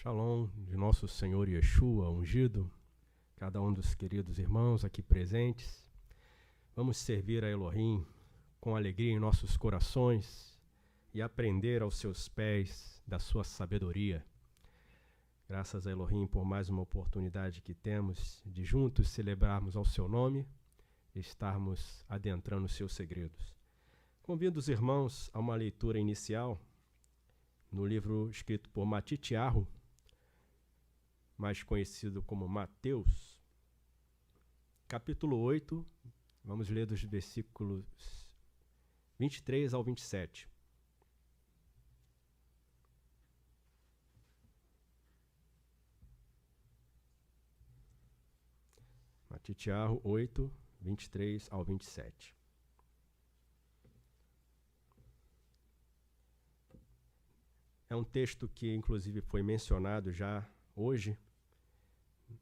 Shalom de nosso Senhor Yeshua ungido, cada um dos queridos irmãos aqui presentes. Vamos servir a Elohim com alegria em nossos corações e aprender aos seus pés da sua sabedoria. Graças a Elohim por mais uma oportunidade que temos de juntos celebrarmos ao seu nome e estarmos adentrando os seus segredos. Convido os irmãos a uma leitura inicial no livro escrito por Matitiahu, mais conhecido como Mateus, capítulo 8, vamos ler dos versículos 23 ao 27. Matitiahu 8, 23 ao 27. É um texto que, inclusive, foi mencionado já hoje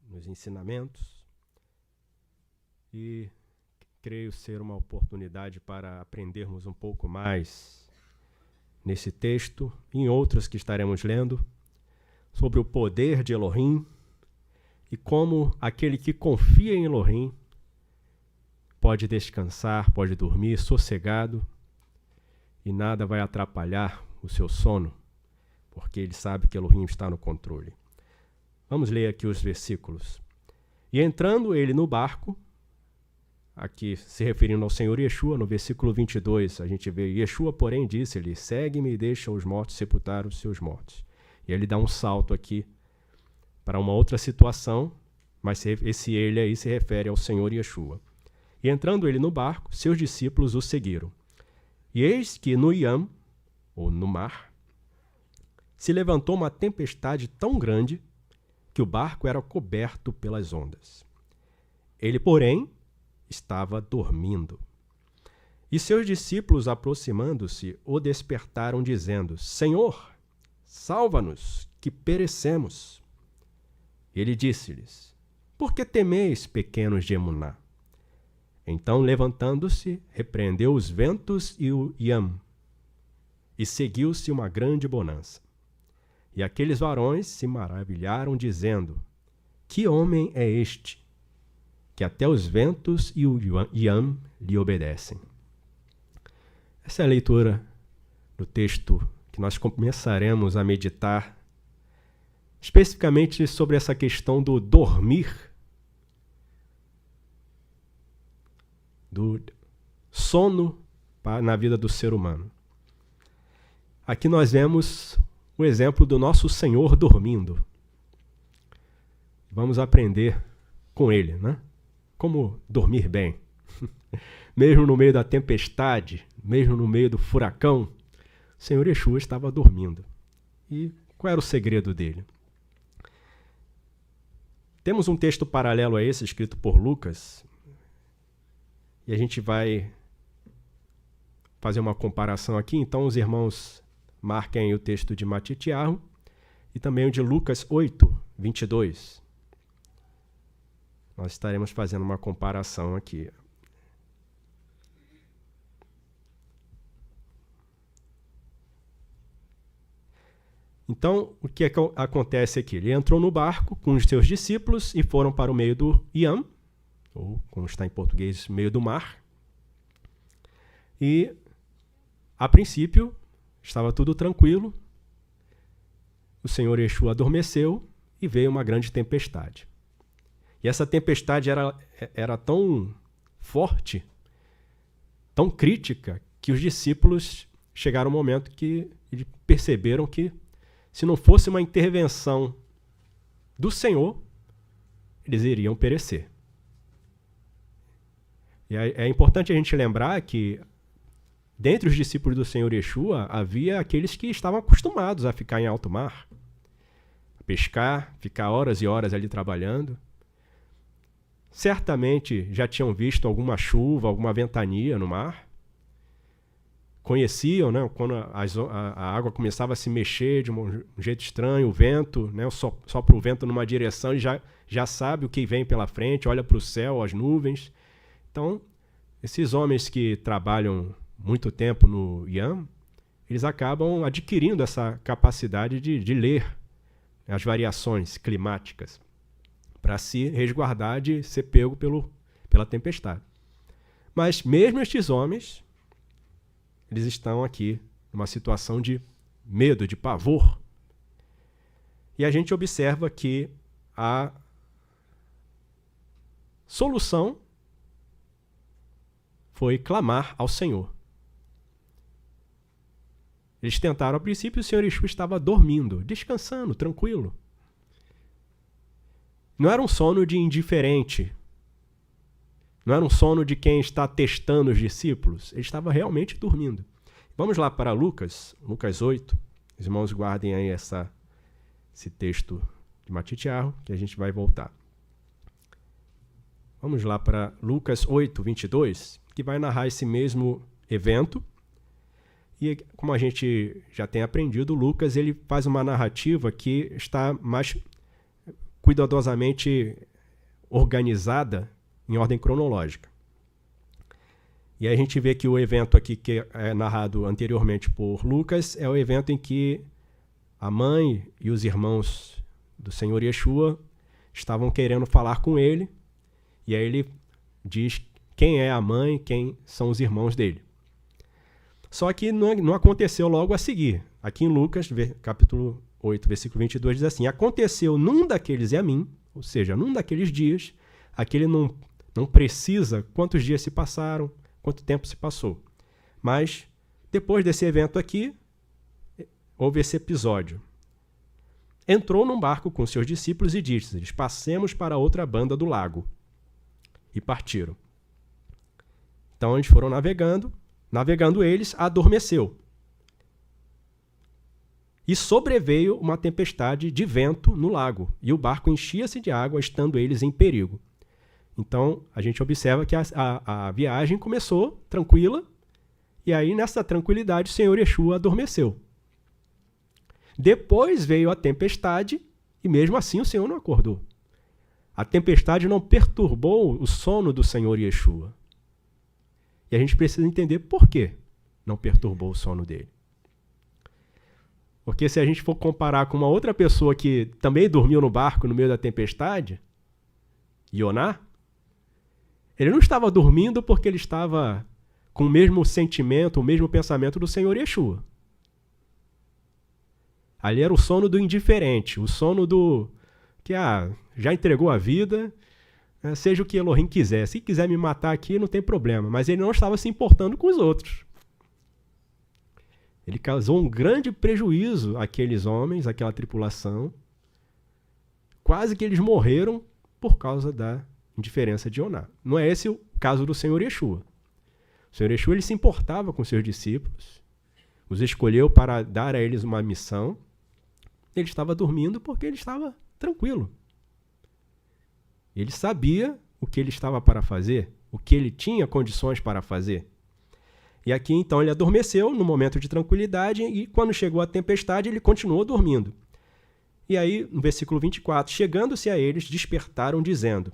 nos ensinamentos e creio ser uma oportunidade para aprendermos um pouco mais nesse texto e em outros que estaremos lendo sobre o poder de Elohim e como aquele que confia em Elohim pode descansar, pode dormir sossegado e nada vai atrapalhar o seu sono, porque ele sabe que Elohim está no controle. Vamos ler aqui os versículos. E entrando ele no barco, aqui se referindo ao Senhor Yeshua, no versículo 22, a gente vê, Yeshua, porém, disse-lhe, segue-me e deixa os mortos sepultar os seus mortos. E ele dá um salto aqui para uma outra situação, mas esse ele aí se refere ao Senhor Yeshua. E entrando ele no barco, seus discípulos o seguiram. E eis que no Yam, ou no mar, se levantou uma tempestade tão grande que o barco era coberto pelas ondas. Ele, porém, estava dormindo. E seus discípulos, aproximando-se, o despertaram, dizendo, Senhor, salva-nos, que perecemos. Ele disse-lhes, por que temeis, pequenos de Emuná? Então, levantando-se, repreendeu os ventos e o Yam, e seguiu-se uma grande bonança. E aqueles varões se maravilharam, dizendo, que homem é este, que até os ventos e o Yam lhe obedecem? Essa é a leitura do texto que nós começaremos a meditar, especificamente sobre essa questão do dormir, do sono na vida do ser humano. Aqui nós vemos o exemplo do nosso Senhor dormindo. Vamos aprender com ele, né? Como dormir bem. Mesmo no meio da tempestade, mesmo no meio do furacão, o Senhor Yeshua estava dormindo. E qual era o segredo dele? Temos um texto paralelo a esse, escrito por Lucas, e a gente vai fazer uma comparação aqui. Então, os irmãos marquem o texto de Matitiahu e também o de Lucas 8, 22. Nós estaremos fazendo uma comparação aqui. Então, o que acontece aqui? Ele entrou no barco com os seus discípulos e foram para o meio do Yam, ou como está em português, meio do mar. E, a princípio, estava tudo tranquilo. O Senhor Yeshua adormeceu e veio uma grande tempestade. E essa tempestade era tão forte, tão crítica, que os discípulos chegaram um momento que eles perceberam que, se não fosse uma intervenção do Senhor, eles iriam perecer. E é importante a gente lembrar que dentre os discípulos do Senhor Yeshua, havia aqueles que estavam acostumados a ficar em alto mar, a pescar, ficar horas e horas ali trabalhando. Certamente já tinham visto alguma chuva, alguma ventania no mar. Conheciam, né, quando a água começava a se mexer de um jeito estranho, o vento, né, sopra o vento numa direção e já sabe o que vem pela frente, olha para o céu, as nuvens. Então, esses homens que trabalham muito tempo no Yam, eles acabam adquirindo essa capacidade de ler as variações climáticas, para se resguardar de ser pego pela tempestade. Mas mesmo estes homens, eles estão aqui numa situação de medo, de pavor. E a gente observa que a solução foi clamar ao Senhor. Eles tentaram a princípio, o Senhor Yeshua estava dormindo, descansando, tranquilo. Não era um sono de indiferente. Não era um sono de quem está testando os discípulos. Ele estava realmente dormindo. Vamos lá para Lucas 8. Os irmãos guardem aí esse texto de Matitiarro, que a gente vai voltar. Vamos lá para Lucas 8, 22, que vai narrar esse mesmo evento. E como a gente já tem aprendido, Lucas ele faz uma narrativa que está mais cuidadosamente organizada em ordem cronológica. E aí a gente vê que o evento aqui que é narrado anteriormente por Lucas é o evento em que a mãe e os irmãos do Senhor Yeshua estavam querendo falar com ele, e aí ele diz quem é a mãe, quem são os irmãos dele. Só que não aconteceu logo a seguir. Aqui em Lucas, capítulo 8, versículo 22, diz assim: aconteceu num daqueles Yamim, ou seja, num daqueles dias, aquele não precisa quantos dias se passaram, quanto tempo se passou. Mas, depois desse evento aqui, houve esse episódio. Entrou num barco com seus discípulos e disse-lhes: passemos para outra banda do lago. E partiram. Então eles foram navegando. Navegando eles, adormeceu. E sobreveio uma tempestade de vento no lago, e o barco enchia-se de água, estando eles em perigo. Então, a gente observa que a viagem começou tranquila, e aí, nessa tranquilidade, o Senhor Yeshua adormeceu. Depois veio a tempestade, e mesmo assim o Senhor não acordou. A tempestade não perturbou o sono do Senhor Yeshua. E a gente precisa entender por que não perturbou o sono dele. Porque se a gente for comparar com uma outra pessoa que também dormiu no barco no meio da tempestade, Yoná, ele não estava dormindo porque ele estava com o mesmo sentimento, o mesmo pensamento do Senhor Yeshua. Ali era o sono do indiferente, o sono do que já entregou a vida, seja o que Elohim quiser. Se quiser me matar aqui, não tem problema. Mas ele não estava se importando com os outros. Ele causou um grande prejuízo àqueles homens, àquela tripulação. Quase que eles morreram por causa da indiferença de Yoná. Não é esse o caso do Senhor Yeshua. O Senhor Yeshua ele se importava com seus discípulos, os escolheu para dar a eles uma missão. Ele estava dormindo porque ele estava tranquilo. Ele sabia o que ele estava para fazer, o que ele tinha condições para fazer. E aqui, então, ele adormeceu no momento de tranquilidade e, quando chegou a tempestade, ele continuou dormindo. E aí, no versículo 24, chegando-se a eles, despertaram, dizendo...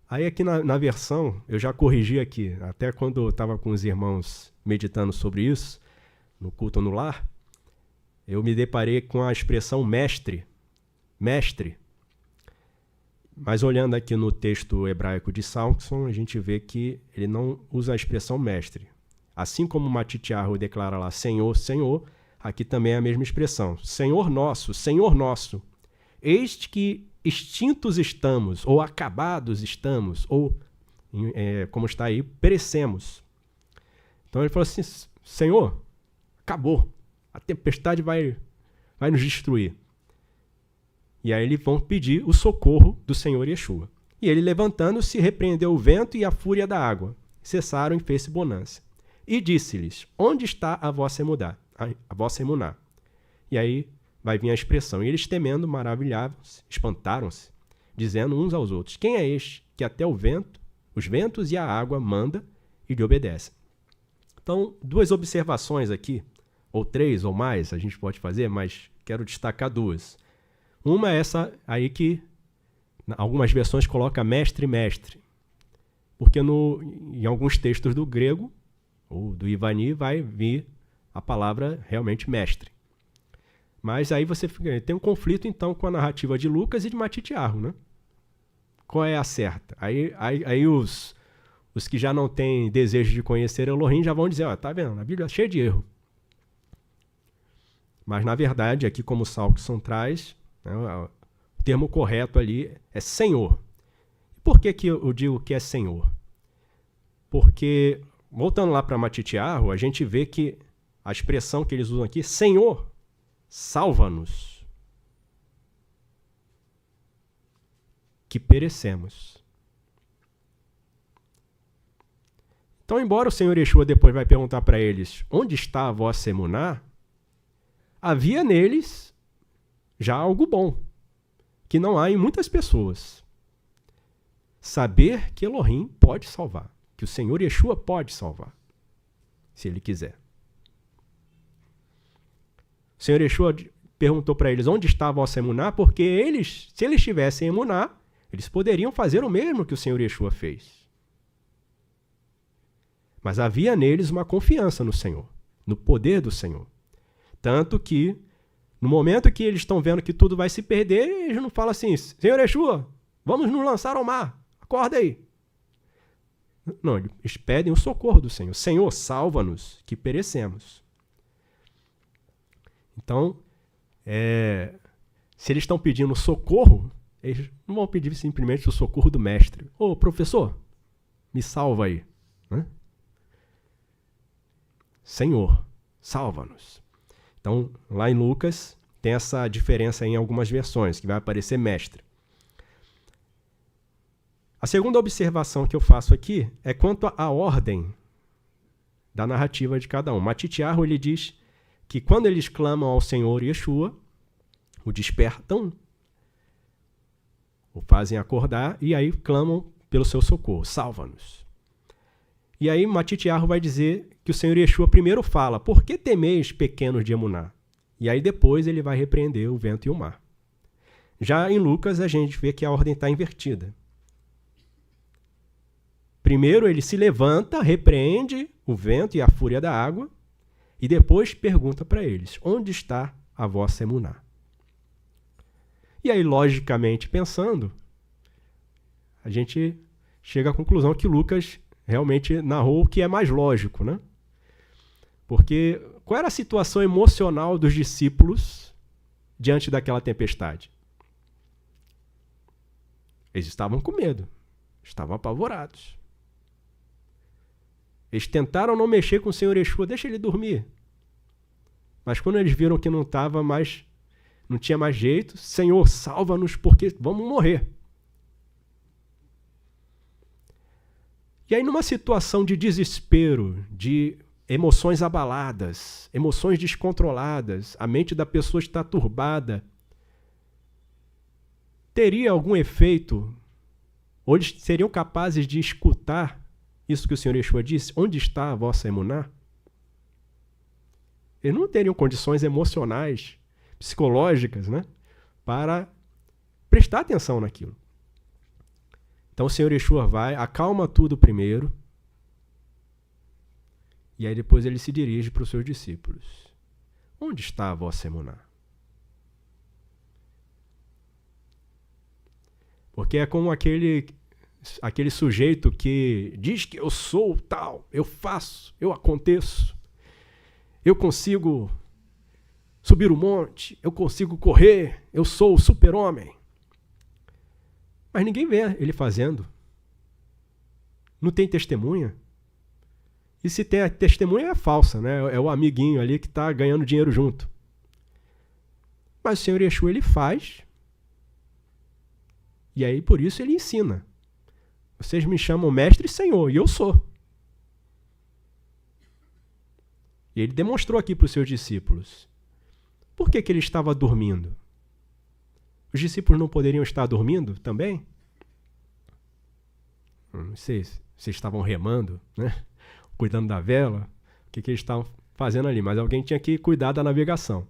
Aí, aqui na versão, eu já corrigi aqui, até quando eu estava com os irmãos meditando sobre isso, no culto no lar, eu me deparei com a expressão mestre. Mestre. Mas olhando aqui no texto hebraico de Samson, a gente vê que ele não usa a expressão mestre. Assim como Matitiarro declara lá Senhor, Senhor, aqui também é a mesma expressão. Senhor nosso, eis que extintos estamos, ou acabados estamos, ou, como está aí, perecemos. Então ele falou assim, Senhor, acabou, a tempestade vai nos destruir. E aí eles vão pedir o socorro do Senhor Yeshua. E ele, levantando-se, repreendeu o vento e a fúria da água. Cessaram e fez-se bonança. E disse-lhes, onde está a vossa emuná? E aí vai vir a expressão. E eles, temendo, maravilhavam-se, espantaram-se, dizendo uns aos outros, quem é este que até os ventos e a água manda e lhe obedecem? Então, duas observações aqui, ou três ou mais, a gente pode fazer, mas quero destacar duas. Uma é essa aí que algumas versões coloca mestre, porque em alguns textos do grego, ou do Ivani, vai vir a palavra realmente mestre. Mas aí você tem um conflito, então, com a narrativa de Lucas e de Matitiarro, né? Qual é a certa? Aí os que já não têm desejo de conhecer Elohim já vão dizer, tá vendo? A Bíblia é cheia de erro. Mas, na verdade, aqui como o Salkson traz, né, o termo correto ali é Senhor. Por que eu digo que é Senhor? Porque, voltando lá para Matitiarro, a gente vê que a expressão que eles usam aqui, Senhor, salva-nos, que perecemos. Então, embora o Senhor Yeshua depois vai perguntar para eles, onde está a vossa emuná? Havia neles já algo bom, que não há em muitas pessoas. Saber que Elohim pode salvar, que o Senhor Yeshua pode salvar, se Ele quiser. O Senhor Yeshua perguntou para eles, onde está a vossa emuná? Porque eles, se eles tivessem emuná, eles poderiam fazer o mesmo que o Senhor Yeshua fez. Mas havia neles uma confiança no Senhor, no poder do Senhor. Tanto que, no momento que eles estão vendo que tudo vai se perder, eles não falam assim, Senhor Yeshua, vamos nos lançar ao mar, acorda aí. Não, eles pedem o socorro do Senhor. Senhor, salva-nos, que perecemos. Então, se eles estão pedindo socorro, eles não vão pedir simplesmente o socorro do mestre. Ô, professor, me salva aí. Né? Senhor, salva-nos. Então, lá em Lucas, tem essa diferença em algumas versões, que vai aparecer mestre. A segunda observação que eu faço aqui é quanto à ordem da narrativa de cada um. Matitiarro, ele diz que quando eles clamam ao Senhor Yeshua, o despertam, o fazem acordar, e aí clamam pelo seu socorro, salva-nos. E aí Matitiarro vai dizer que o Senhor Yeshua primeiro fala, por que temeis, pequenos de Emuná? E aí depois ele vai repreender o vento e o mar. Já em Lucas a gente vê que a ordem está invertida. Primeiro ele se levanta, repreende o vento e a fúria da água, e depois pergunta para eles, onde está a vossa emuná? E aí, logicamente pensando, a gente chega à conclusão que Lucas realmente narrou o que é mais lógico, né? Porque qual era a situação emocional dos discípulos diante daquela tempestade? Eles estavam com medo, estavam apavorados. Eles tentaram não mexer com o Senhor Yeshua, deixa ele dormir. Mas quando eles viram que não tinha mais jeito, Senhor, salva-nos porque vamos morrer. E aí, numa situação de desespero, de emoções abaladas, emoções descontroladas, a mente da pessoa está turbada, teria algum efeito? Ou eles seriam capazes de escutar isso que o Senhor Yeshua disse? Onde está a vossa emuná? Eles não teriam condições emocionais, psicológicas, né, para prestar atenção naquilo. Então o Senhor Yeshua vai, acalma tudo primeiro, e aí depois ele se dirige para os seus discípulos. Onde está a vossa emuná? Porque é como aquele sujeito que diz que eu sou tal, eu faço, eu aconteço, eu consigo subir o monte, eu consigo correr, eu sou o super-homem. Mas ninguém vê ele fazendo. Não tem testemunha. E se tem a testemunha é falsa, né? É o amiguinho ali que está ganhando dinheiro junto. Mas o Senhor Yeshua, ele faz. E aí, por isso, ele ensina. Vocês me chamam mestre e senhor, e eu sou. E ele demonstrou aqui para os seus discípulos. Por que ele estava dormindo? Os discípulos não poderiam estar dormindo também? Não sei se vocês estavam remando, né? Cuidando da vela, o que eles estavam fazendo ali, mas alguém tinha que cuidar da navegação.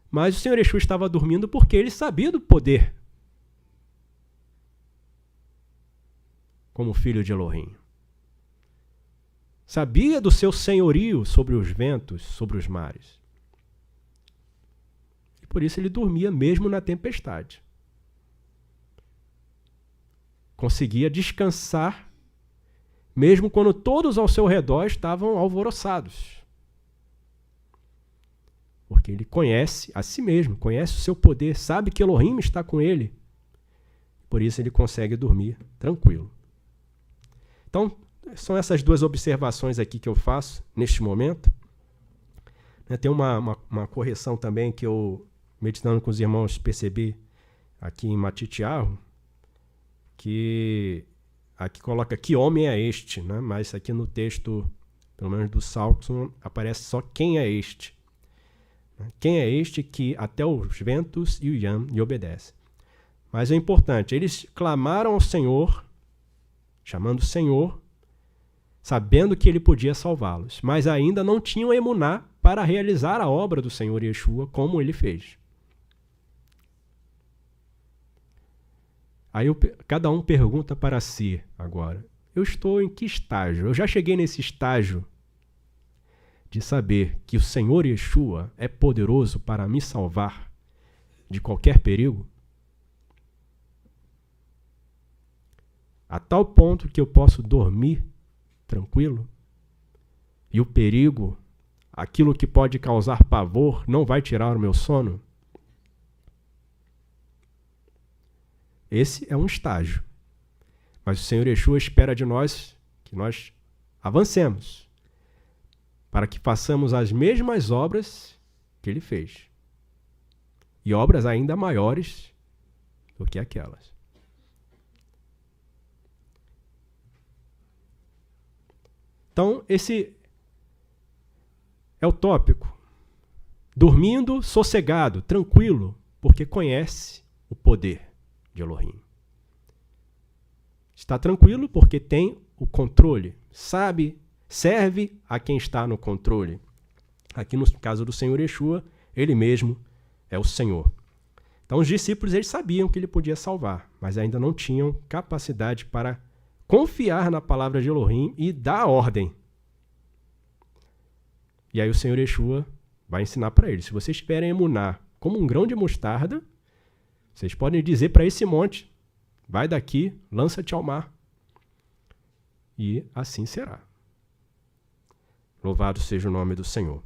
Mas o Senhor Yeshua estava dormindo porque ele sabia do poder como filho de Elohim. Sabia do seu senhorio sobre os ventos, sobre os mares. por isso ele dormia mesmo na tempestade. Conseguia descansar mesmo quando todos ao seu redor estavam alvoroçados. Porque ele conhece a si mesmo, conhece o seu poder, sabe que Elohim está com ele. Por isso ele consegue dormir tranquilo. Então, são essas duas observações aqui que eu faço neste momento. Tem uma correção também que eu, meditando com os irmãos, percebi aqui em Matitiarro, que aqui coloca que homem é este, né? Mas aqui no texto, pelo menos do Salkson, aparece só quem é este. Quem é este que até os ventos e o Yam lhe obedecem. Mas é importante, eles clamaram ao Senhor, chamando o Senhor, sabendo que ele podia salvá-los, mas ainda não tinham emuná para realizar a obra do Senhor Yeshua como ele fez. Aí cada um pergunta para si agora, eu estou em que estágio? Eu já cheguei nesse estágio de saber que o Senhor Yeshua é poderoso para me salvar de qualquer perigo? A tal ponto que eu posso dormir tranquilo? E o perigo, aquilo que pode causar pavor, não vai tirar o meu sono? Esse é um estágio. Mas o Senhor Yeshua espera de nós que nós avancemos para que façamos as mesmas obras que ele fez. E obras ainda maiores do que aquelas. Então, esse é o tópico. Dormindo sossegado, tranquilo, porque conhece o poder de Elohim. Está tranquilo porque tem o controle, sabe, serve a quem está no controle. Aqui no caso do Senhor Yeshua, ele mesmo é o Senhor. Então os discípulos eles sabiam que ele podia salvar, mas ainda não tinham capacidade para confiar na palavra de Elohim e dar a ordem. E aí o Senhor Yeshua vai ensinar para eles, se vocês tiverem emuná como um grão de mostarda, vocês podem dizer para esse monte, vai daqui, lança-te ao mar. E assim será. Louvado seja o nome do Senhor.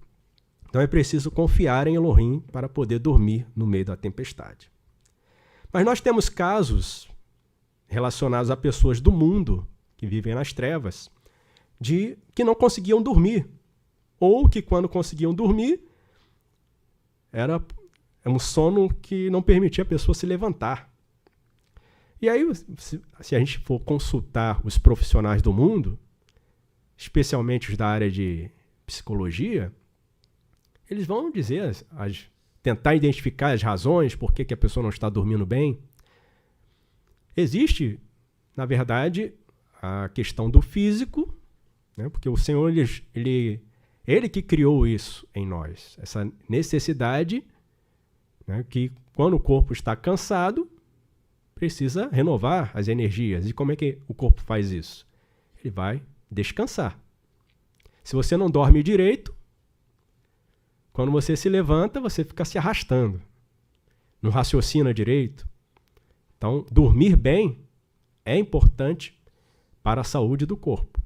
Então é preciso confiar em Elohim para poder dormir no meio da tempestade. Mas nós temos casos relacionados a pessoas do mundo que vivem nas trevas, de que não conseguiam dormir, ou que quando conseguiam dormir, era um sono que não permitia a pessoa se levantar. E aí, se a gente for consultar os profissionais do mundo, especialmente os da área de psicologia, eles vão dizer, tentar identificar as razões por que a pessoa não está dormindo bem. Existe, na verdade, a questão do físico, né? Porque o Senhor, ele que criou isso em nós, essa necessidade, né? Que quando o corpo está cansado, precisa renovar as energias. E como é que o corpo faz isso? Ele vai descansar. Se você não dorme direito, quando você se levanta, você fica se arrastando. Não raciocina direito. Então, dormir bem é importante para a saúde do corpo.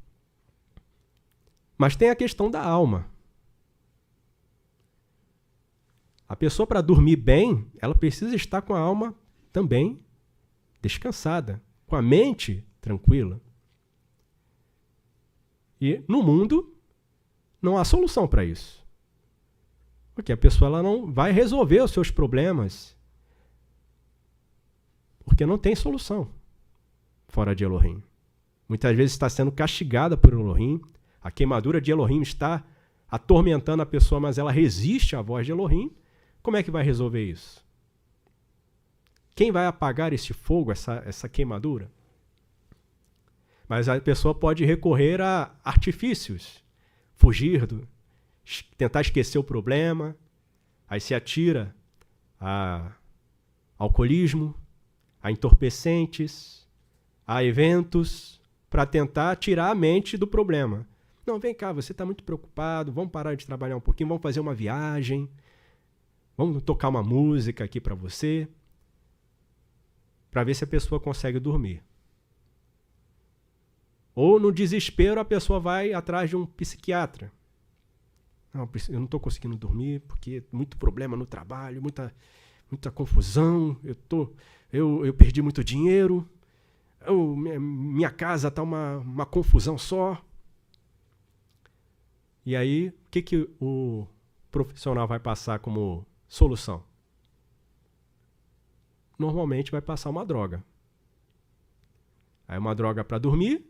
Mas tem a questão da alma. A pessoa, para dormir bem, ela precisa estar com a alma também descansada, com a mente tranquila. E no mundo não há solução para isso. Porque a pessoa ela não vai resolver os seus problemas. Porque não tem solução fora de Elohim. Muitas vezes está sendo castigada por Elohim. A queimadura de Elohim está atormentando a pessoa, mas ela resiste à voz de Elohim. Como é que vai resolver isso? Quem vai apagar esse fogo, essa queimadura? Mas a pessoa pode recorrer a artifícios, fugir, tentar esquecer o problema, aí se atira a alcoolismo, a entorpecentes, a eventos, para tentar tirar a mente do problema. Não, vem cá, você está muito preocupado, vamos parar de trabalhar um pouquinho, vamos fazer uma viagem, Vamos tocar uma música aqui para você, para ver se a pessoa consegue dormir. Ou no desespero a pessoa vai atrás de um psiquiatra. Não, eu não estou conseguindo dormir porque muito problema no trabalho, muita confusão, eu perdi muito dinheiro, minha casa está uma confusão só. E aí, o que o profissional vai passar como solução? Normalmente vai passar uma droga. Aí uma droga para dormir,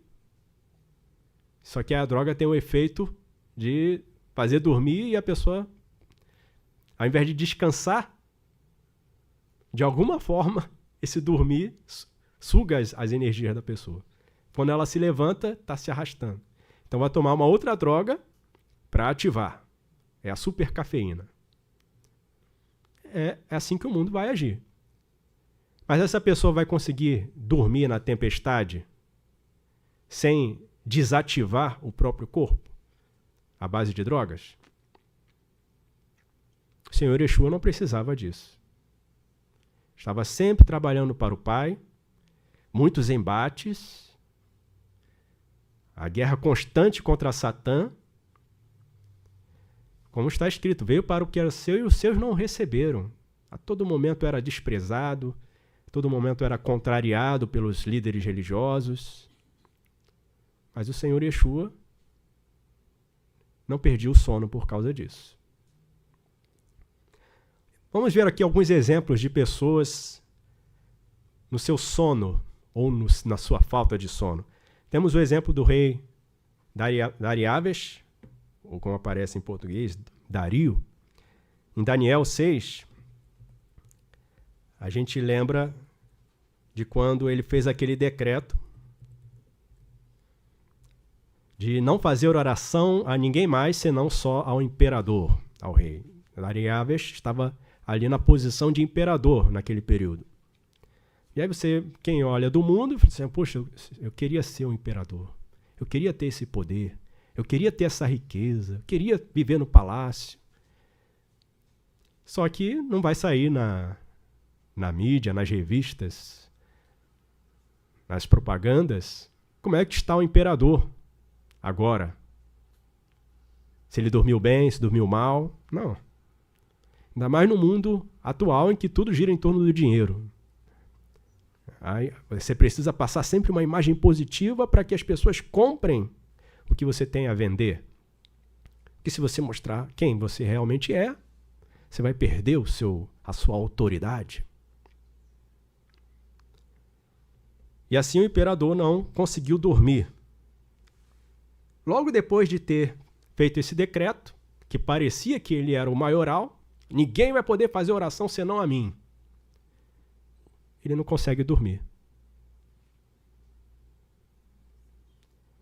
só que a droga tem o efeito de fazer dormir e a pessoa, ao invés de descansar, de alguma forma, esse dormir suga as energias da pessoa. Quando ela se levanta, está se arrastando. Então vai tomar uma outra droga para ativar. É a supercafeína. É assim que o mundo vai agir. Mas essa pessoa vai conseguir dormir na tempestade sem desativar o próprio corpo à base de drogas? O Senhor Yeshua não precisava disso. Estava sempre trabalhando para o Pai, muitos embates, a guerra constante contra Satã. Como está escrito, veio para o que era seu e os seus não receberam. A todo momento era desprezado, a todo momento era contrariado pelos líderes religiosos. Mas o Senhor Yeshua não perdia o sono por causa disso. Vamos ver aqui alguns exemplos de pessoas no seu sono ou na sua falta de sono. Temos o exemplo do rei Dariaves, ou como aparece em português, Dario. Em Daniel 6, a gente lembra de quando ele fez aquele decreto de não fazer oração a ninguém mais, senão só ao imperador, ao rei. Dariaves estava ali na posição de imperador naquele período. E aí quem olha do mundo, fala assim, poxa, eu queria ser um imperador, eu queria ter esse poder, eu queria ter essa riqueza, eu queria viver no palácio. Só que não vai sair na mídia, nas revistas, nas propagandas, como é que está o imperador agora. Se ele dormiu bem, se dormiu mal, não. Ainda mais no mundo atual em que tudo gira em torno do dinheiro. Aí você precisa passar sempre uma imagem positiva para que as pessoas comprem o que você tem a vender. Porque se você mostrar quem você realmente é, você vai perder a sua autoridade. E assim o imperador não conseguiu dormir. Logo depois de ter feito esse decreto, que parecia que ele era o maioral, ninguém vai poder fazer oração senão a mim. Ele não consegue dormir.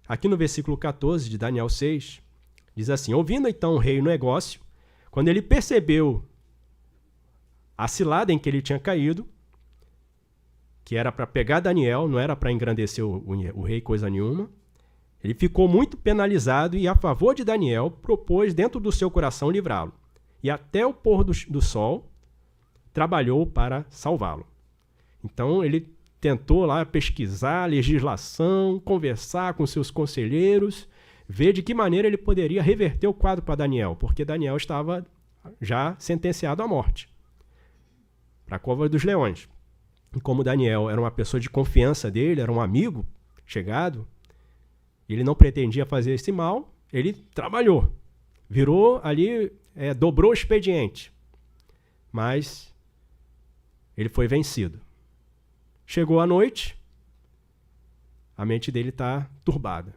Aqui no versículo 14 de Daniel 6, diz assim, ouvindo então o rei o negócio, quando ele percebeu a cilada em que ele tinha caído, que era para pegar Daniel, não era para engrandecer o rei coisa nenhuma, ele ficou muito penalizado e, a favor de Daniel, propôs dentro do seu coração livrá-lo. E até o pôr do sol, trabalhou para salvá-lo. Então, ele tentou lá pesquisar a legislação, conversar com seus conselheiros, ver de que maneira ele poderia reverter o quadro para Daniel, porque Daniel estava já sentenciado à morte, para a cova dos leões. E como Daniel era uma pessoa de confiança dele, era um amigo chegado, ele não pretendia fazer esse mal, ele trabalhou, virou ali, dobrou o expediente, mas ele foi vencido. Chegou a noite, a mente dele está turbada.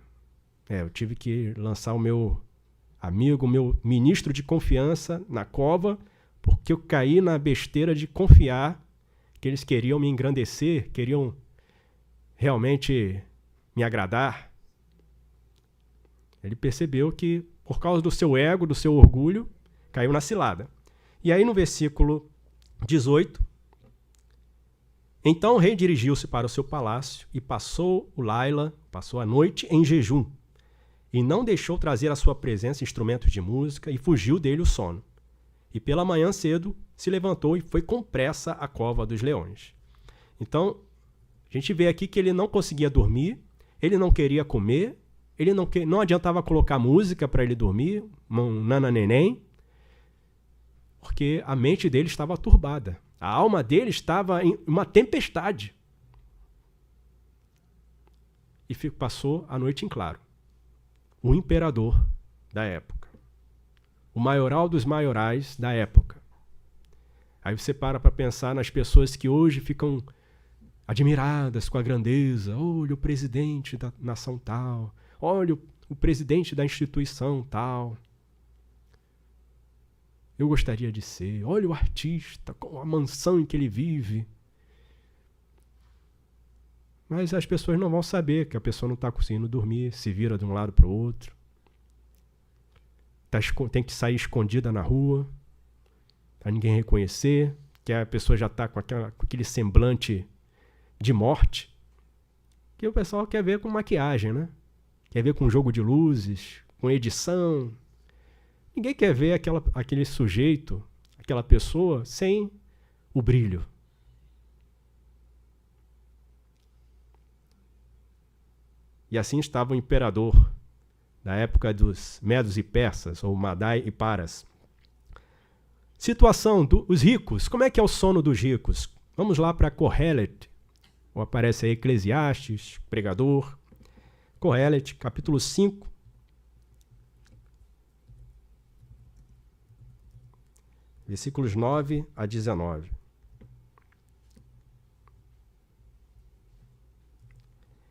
Eu tive que lançar o meu amigo, meu ministro de confiança na cova, porque eu caí na besteira de confiar que eles queriam me engrandecer, queriam realmente me agradar. Ele percebeu que, por causa do seu ego, do seu orgulho, caiu na cilada. E aí no versículo 18, então o rei dirigiu-se para o seu palácio e passou a noite em jejum, e não deixou trazer à sua presença instrumentos de música, e fugiu dele o sono. E pela manhã cedo se levantou e foi com pressa à cova dos leões. Então, a gente vê aqui que ele não conseguia dormir, ele não queria comer, ele não adiantava colocar música para ele dormir, um nananeném, porque a mente dele estava turbada. A alma dele estava em uma tempestade. E passou a noite em claro. O imperador da época. O maioral dos maiorais da época. Aí você para pensar nas pessoas que hoje ficam admiradas com a grandeza. Olha o presidente da nação tal. Olha o presidente da instituição tal. Eu gostaria de ser. Olha o artista, com a mansão em que ele vive. Mas as pessoas não vão saber que a pessoa não está conseguindo dormir, se vira de um lado para o outro. Tem que sair escondida na rua, para ninguém reconhecer, que a pessoa já está com aquele semblante de morte. Que o pessoal quer ver com maquiagem, né? Quer ver com jogo de luzes, com edição. Ninguém quer ver aquele sujeito, aquela pessoa, sem o brilho. E assim estava o imperador da época dos Medos e Persas, ou Madai e Paras. Situação dos ricos. Como é que é o sono dos ricos? Vamos lá para Kohelet, ou aparece aí Eclesiastes, pregador. Kohelet, capítulo 5. Versículos 9 a 19.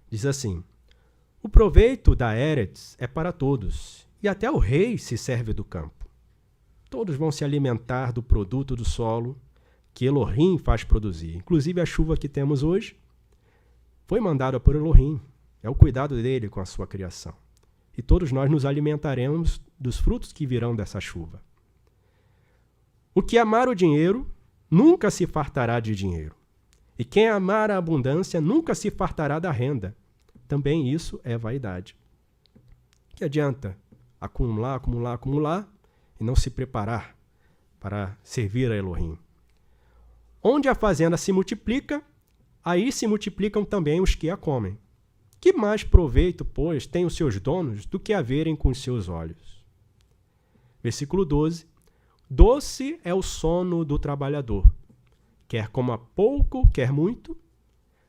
Diz assim: o proveito da Eretz é para todos, e até o rei se serve do campo. Todos vão se alimentar do produto do solo que Elohim faz produzir. Inclusive a chuva que temos hoje foi mandada por Elohim. É o cuidado dele com a sua criação. E todos nós nos alimentaremos dos frutos que virão dessa chuva. O que amar o dinheiro nunca se fartará de dinheiro. E quem amar a abundância nunca se fartará da renda. Também isso é vaidade. Que adianta acumular, acumular, acumular e não se preparar para servir a Elohim? Onde a fazenda se multiplica, aí se multiplicam também os que a comem. Que mais proveito, pois, têm os seus donos do que a verem com os seus olhos? Versículo 12. Doce é o sono do trabalhador, quer coma pouco, quer muito,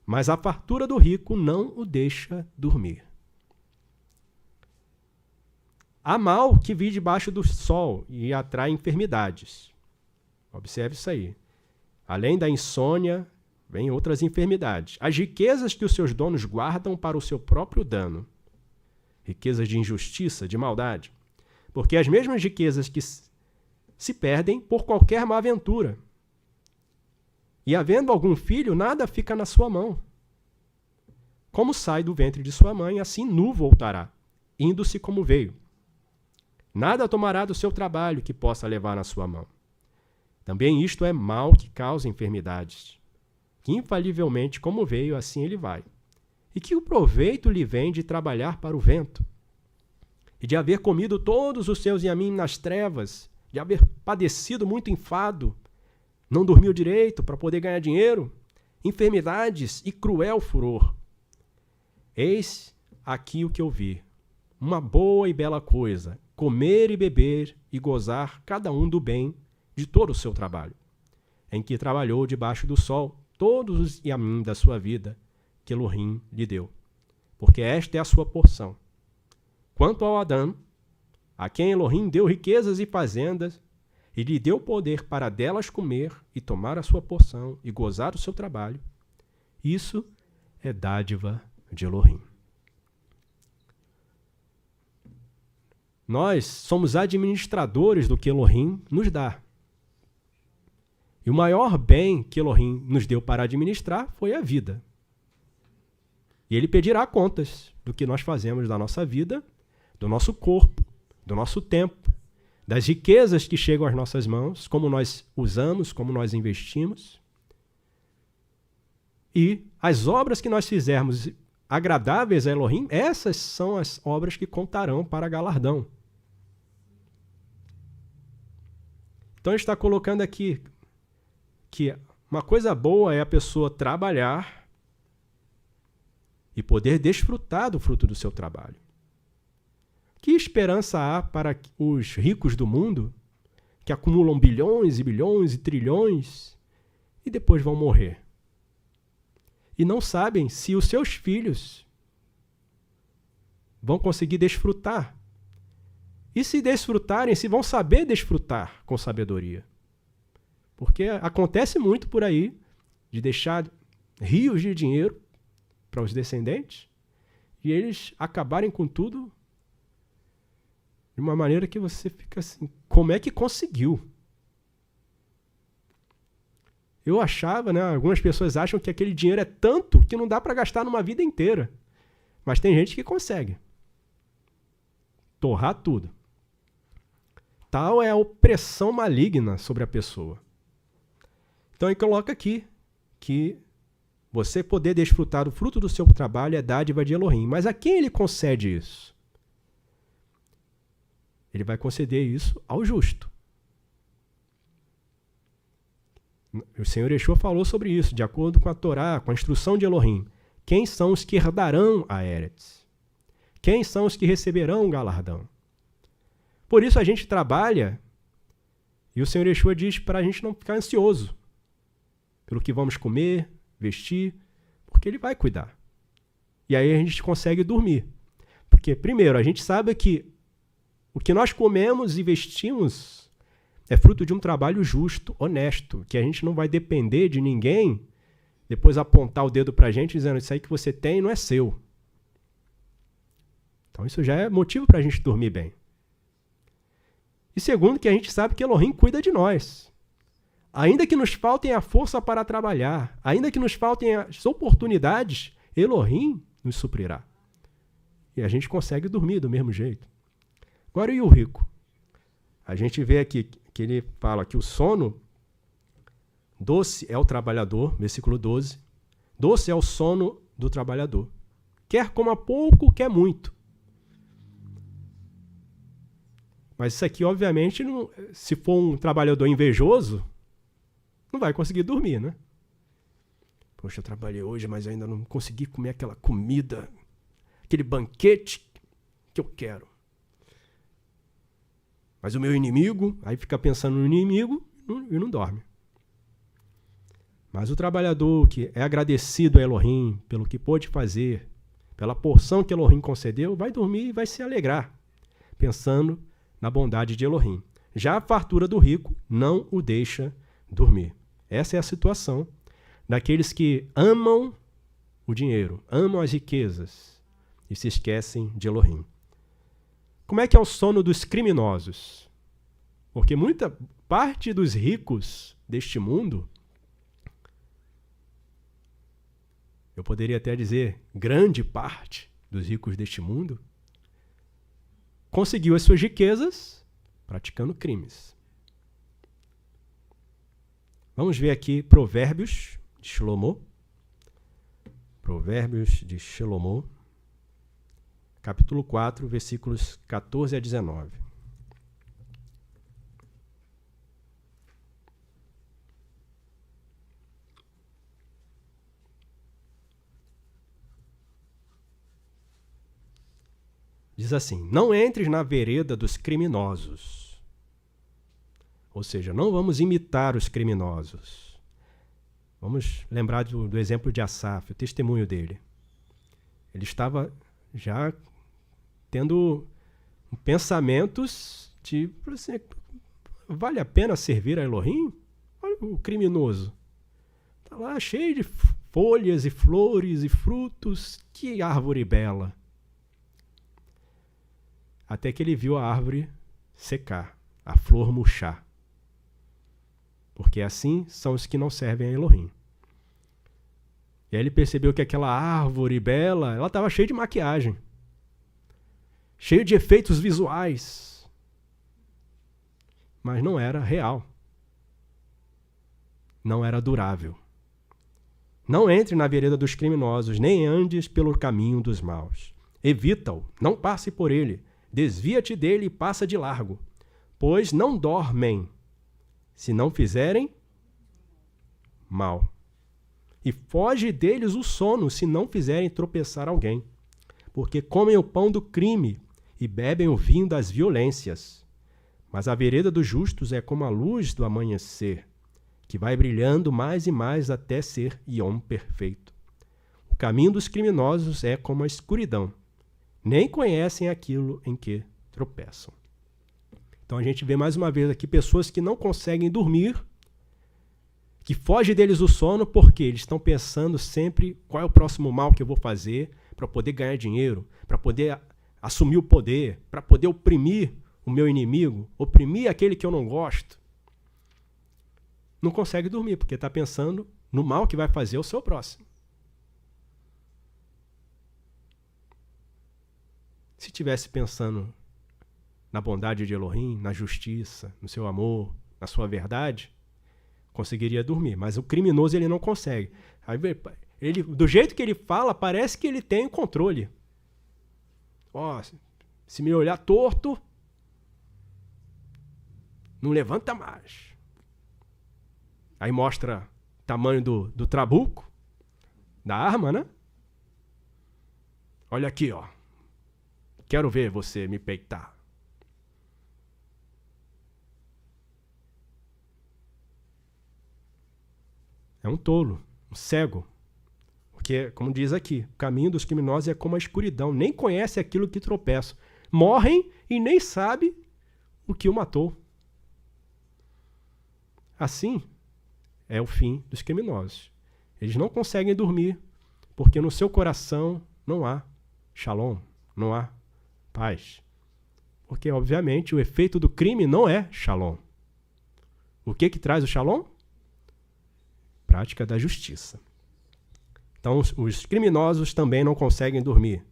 mas a fartura do rico não o deixa dormir. Há mal que vive debaixo do sol e atrai enfermidades. Observe isso aí. Além da insônia, vem outras enfermidades. As riquezas que os seus donos guardam para o seu próprio dano. Riquezas de injustiça, de maldade. Porque as mesmas riquezas que se perdem por qualquer má aventura. E havendo algum filho, nada fica na sua mão. Como sai do ventre de sua mãe, assim nu voltará, indo-se como veio. Nada tomará do seu trabalho que possa levar na sua mão. Também isto é mal que causa enfermidades, que infalivelmente como veio, assim ele vai. E que o proveito lhe vem de trabalhar para o vento, e de haver comido todos os seus yamim nas trevas, de haver padecido muito enfado, não dormiu direito para poder ganhar dinheiro, enfermidades e cruel furor. Eis aqui o que eu vi, uma boa e bela coisa, comer e beber e gozar cada um do bem de todo o seu trabalho, em que trabalhou debaixo do sol todos os yamim da sua vida que Elohim lhe deu, porque esta é a sua porção. Quanto ao Adão, a quem Elohim deu riquezas e fazendas, e lhe deu poder para delas comer e tomar a sua porção e gozar do seu trabalho, isso é dádiva de Elohim. Nós somos administradores do que Elohim nos dá. E o maior bem que Elohim nos deu para administrar foi a vida. E ele pedirá contas do que nós fazemos da nossa vida, do nosso corpo, do nosso tempo, das riquezas que chegam às nossas mãos, como nós usamos, como nós investimos. E as obras que nós fizermos agradáveis a Elohim, essas são as obras que contarão para galardão. Então ele está colocando aqui que uma coisa boa é a pessoa trabalhar e poder desfrutar do fruto do seu trabalho. Que esperança há para os ricos do mundo que acumulam bilhões e bilhões e trilhões e depois vão morrer? E não sabem se os seus filhos vão conseguir desfrutar. E se desfrutarem, se vão saber desfrutar com sabedoria. Porque acontece muito por aí de deixar rios de dinheiro para os descendentes e eles acabarem com tudo de uma maneira que você fica assim, como é que conseguiu? Eu achava, né, algumas pessoas acham que aquele dinheiro é tanto que não dá para gastar numa vida inteira. Mas tem gente que consegue torrar tudo. Tal é a opressão maligna sobre a pessoa. Então ele coloca aqui que você poder desfrutar do fruto do seu trabalho é dádiva de Elohim. Mas a quem ele concede isso? Ele vai conceder isso ao justo. O Senhor Yeshua falou sobre isso, de acordo com a Torá, com a instrução de Elohim. Quem são os que herdarão a Eretz? Quem são os que receberão o galardão? Por isso a gente trabalha, e o Senhor Yeshua diz para a gente não ficar ansioso pelo que vamos comer, vestir, porque Ele vai cuidar. E aí a gente consegue dormir. Porque, primeiro, a gente sabe que o que nós comemos e vestimos é fruto de um trabalho justo, honesto, que a gente não vai depender de ninguém depois apontar o dedo para a gente dizendo isso aí que você tem não é seu. Então isso já é motivo para a gente dormir bem. E segundo, que a gente sabe que Elohim cuida de nós. Ainda que nos faltem a força para trabalhar, ainda que nos faltem as oportunidades, Elohim nos suprirá. E a gente consegue dormir do mesmo jeito. Agora, e o rico? A gente vê aqui que ele fala que o sono, doce é o trabalhador, versículo 12, doce é o sono do trabalhador. Quer coma pouco, quer muito. Mas isso aqui, obviamente, não, se for um trabalhador invejoso, não vai conseguir dormir, né? Poxa, eu trabalhei hoje, mas ainda não consegui comer aquela comida, aquele banquete que eu quero. Mas o meu inimigo, aí fica pensando no inimigo e não dorme. Mas o trabalhador que é agradecido a Elohim pelo que pôde fazer, pela porção que Elohim concedeu, vai dormir e vai se alegrar, pensando na bondade de Elohim. Já a fartura do rico não o deixa dormir. Essa é a situação daqueles que amam o dinheiro, amam as riquezas e se esquecem de Elohim. Como é que é o sono dos criminosos? Porque muita parte dos ricos deste mundo, eu poderia até dizer grande parte dos ricos deste mundo, conseguiu as suas riquezas praticando crimes. Vamos ver aqui Provérbios de Shlomo. Provérbios de Shlomo, capítulo 4, versículos 14 a 19. Diz assim: não entres na vereda dos criminosos. Ou seja, não vamos imitar os criminosos. Vamos lembrar do exemplo de Asaf, o testemunho dele. Ele estava já tendo pensamentos de, assim, vale a pena servir a Elohim? Olha o criminoso. Está lá cheio de folhas e flores e frutos. Que árvore bela. Até que ele viu a árvore secar, a flor murchar. Porque assim são os que não servem a Elohim. E aí ele percebeu que aquela árvore bela, ela estava cheia de maquiagem. Cheia de efeitos visuais. Mas não era real. Não era durável. Não entre na vereda dos criminosos, nem andes pelo caminho dos maus. Evita-o, não passe por ele. Desvia-te dele e passa de largo. Pois não dormem se não fizerem mal. E foge deles o sono, se não fizerem tropeçar alguém. Porque comem o pão do crime e bebem o vinho das violências. Mas a vereda dos justos é como a luz do amanhecer, que vai brilhando mais e mais até ser Yom perfeito. O caminho dos criminosos é como a escuridão. Nem conhecem aquilo em que tropeçam. Então a gente vê mais uma vez aqui pessoas que não conseguem dormir, que foge deles o sono porque eles estão pensando sempre qual é o próximo mal que eu vou fazer para poder ganhar dinheiro, para poder assumir o poder, para poder oprimir o meu inimigo, oprimir aquele que eu não gosto. Não consegue dormir porque está pensando no mal que vai fazer ao seu próximo. Se estivesse pensando na bondade de Elohim, na justiça, no seu amor, na sua verdade, conseguiria dormir. Mas o criminoso ele não consegue. Aí, do jeito que ele fala, parece que ele tem controle. Se me olhar torto, não levanta mais. Aí mostra o tamanho do trabuco, da arma, né? Olha aqui, ó. Quero ver você me peitar. É um tolo, um cego. Porque, como diz aqui, o caminho dos criminosos é como a escuridão. Nem conhece aquilo que tropeçam. Morrem e nem sabe o que o matou. Assim é o fim dos criminosos. Eles não conseguem dormir porque no seu coração não há shalom, não há paz. Porque, obviamente, o efeito do crime não é shalom. O que traz o shalom? Prática da justiça. Então, os criminosos também não conseguem dormir.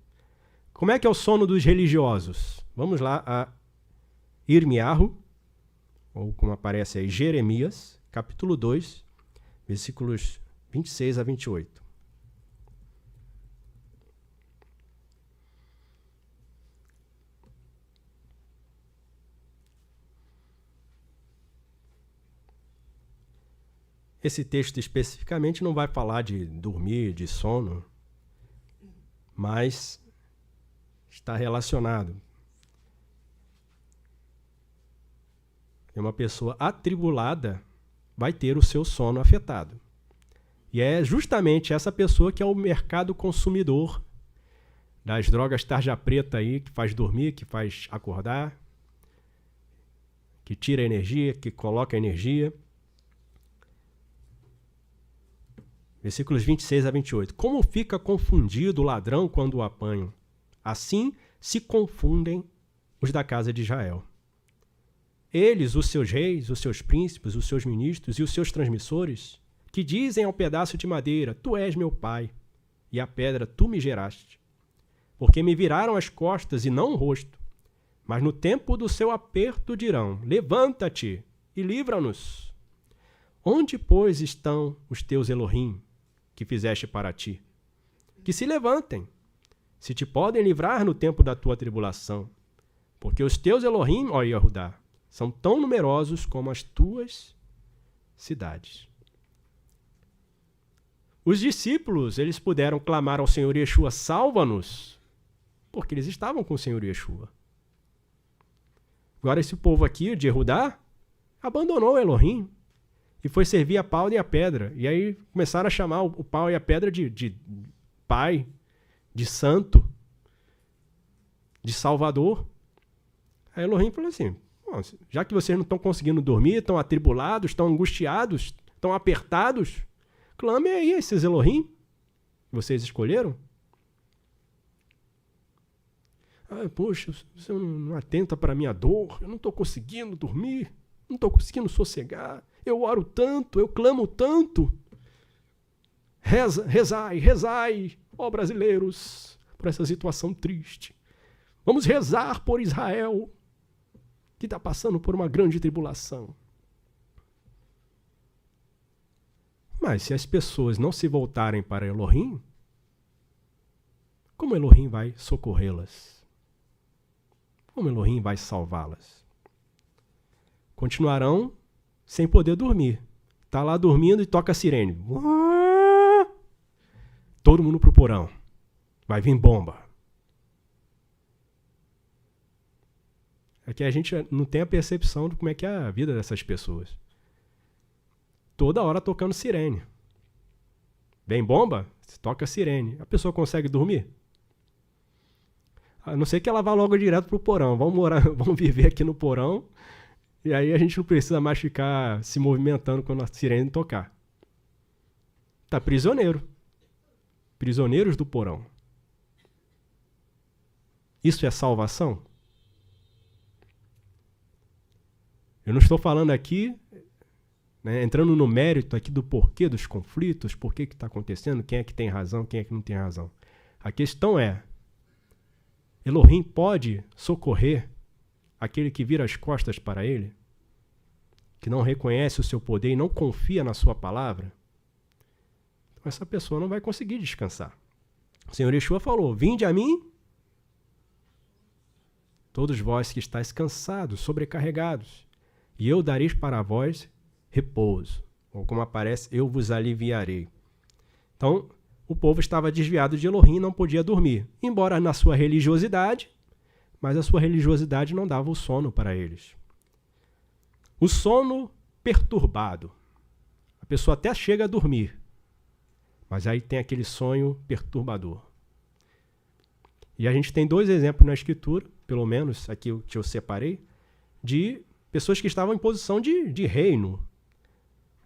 Como é que é o sono dos religiosos? Vamos lá a Irmiarro, ou como aparece aí, Jeremias, capítulo 2, versículos 26 a 28. Esse texto especificamente não vai falar de dormir, de sono, mas está relacionado. Uma pessoa atribulada vai ter o seu sono afetado. E é justamente essa pessoa que é o mercado consumidor das drogas tarja preta aí, que faz dormir, que faz acordar, que tira energia, que coloca energia. Versículos 26 a 28. Como fica confundido o ladrão quando o apanham? Assim se confundem os da casa de Israel. Eles, os seus reis, os seus príncipes, os seus ministros e os seus transmissores, que dizem ao pedaço de madeira, tu és meu pai, e à pedra tu me geraste. Porque me viraram as costas e não o rosto, mas no tempo do seu aperto dirão, levanta-te e livra-nos. Onde, pois, estão os teus Elohim, que fizeste para ti? Que se levantem, se te podem livrar no tempo da tua tribulação. Porque os teus Elohim, ó Yehudá, são tão numerosos como as tuas cidades. Os discípulos, eles puderam clamar ao Senhor Yeshua, salva-nos, porque eles estavam com o Senhor Yeshua. Agora esse povo aqui, de Yehudá, abandonou o Elohim e foi servir a pau e a pedra. E aí começaram a chamar o pau e a pedra de pai, de santo, de salvador. Aí Elohim falou assim, já que vocês não estão conseguindo dormir, estão atribulados, estão angustiados, estão apertados, clame aí a esses Elohim que vocês escolheram. Poxa, você não atenta para a minha dor, eu não estou conseguindo dormir, não estou conseguindo sossegar, eu oro tanto, eu clamo tanto. Rezai, ó brasileiros, por essa situação triste. Vamos rezar por Israel, que está passando por uma grande tribulação. Mas se as pessoas não se voltarem para Elohim, como Elohim vai socorrê-las? Como Elohim vai salvá-las? Continuarão sem poder dormir. Está lá dormindo e toca a sirene. Todo mundo pro porão. Vai vir bomba. É que a gente não tem a percepção de como é que é a vida dessas pessoas. Toda hora tocando sirene. Vem bomba? Você toca a sirene. A pessoa consegue dormir? A não ser que ela vá logo direto pro porão. Vamos viver aqui no porão. E aí a gente não precisa mais ficar se movimentando quando a sirene tocar. Tá prisioneiro. Prisioneiros do porão. Isso é salvação? Eu não estou falando aqui, né, entrando no mérito aqui do porquê dos conflitos, por que está acontecendo, quem é que tem razão, quem é que não tem razão. A questão é, Elohim pode socorrer aquele que vira as costas para ele, que não reconhece o seu poder e não confia na sua palavra? Então essa pessoa não vai conseguir descansar. O Senhor Yeshua falou, vinde a mim, todos vós que estáis cansados, sobrecarregados, e eu darei para vós repouso. Ou como aparece, eu vos aliviarei. Então, o povo estava desviado de Elohim e não podia dormir. Embora na sua religiosidade, mas a sua religiosidade não dava o sono para eles. O sono perturbado. A pessoa até chega a dormir, mas aí tem aquele sonho perturbador. E a gente tem 2 exemplos na Escritura, pelo menos aqui que eu separei, de pessoas que estavam em posição de reino.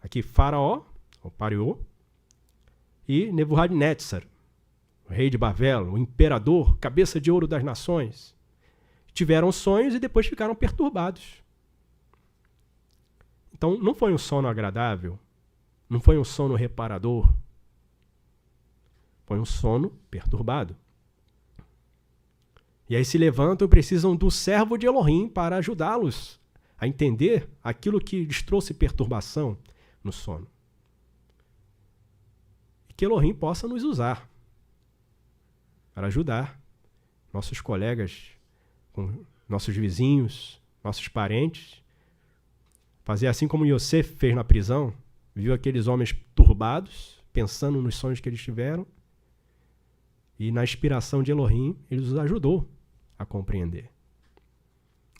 Aqui Faraó, o Pariô, e Nebuchadnezzar, o rei de Babel, o imperador, cabeça de ouro das nações. Tiveram sonhos e depois ficaram perturbados. Então não foi um sono agradável, não foi um sono reparador, foi um sono perturbado. E aí se levantam e precisam do servo de Elohim para ajudá-los a entender aquilo que lhes trouxe perturbação no sono. E que Elohim possa nos usar para ajudar nossos colegas, nossos vizinhos, nossos parentes, fazer assim como Yosef fez na prisão, viu aqueles homens turbados, pensando nos sonhos que eles tiveram, e na inspiração de Elohim, ele os ajudou a compreender.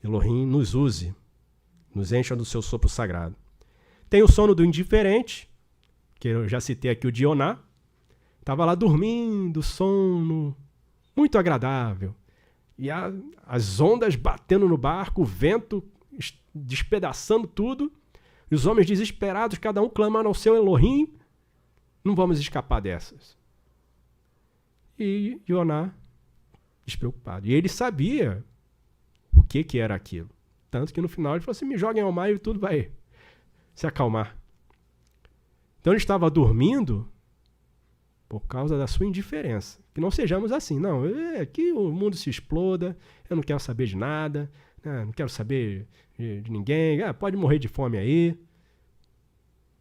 Elohim nos use, nos encha do seu sopro sagrado. Tem o sono do indiferente, que eu já citei aqui o de Yoná. Estava lá dormindo, sono muito agradável. E as ondas batendo no barco, o vento despedaçando tudo. E os homens desesperados, cada um clamando ao seu Elohim. Não vamos escapar dessas. E Yoná despreocupado. E ele sabia o que era aquilo. Tanto que no final ele falou assim, me joguem ao mar e tudo vai se acalmar. Então ele estava dormindo por causa da sua indiferença. Que não sejamos assim. Não, que o mundo se exploda, eu não quero saber de nada, não quero saber de ninguém, pode morrer de fome aí.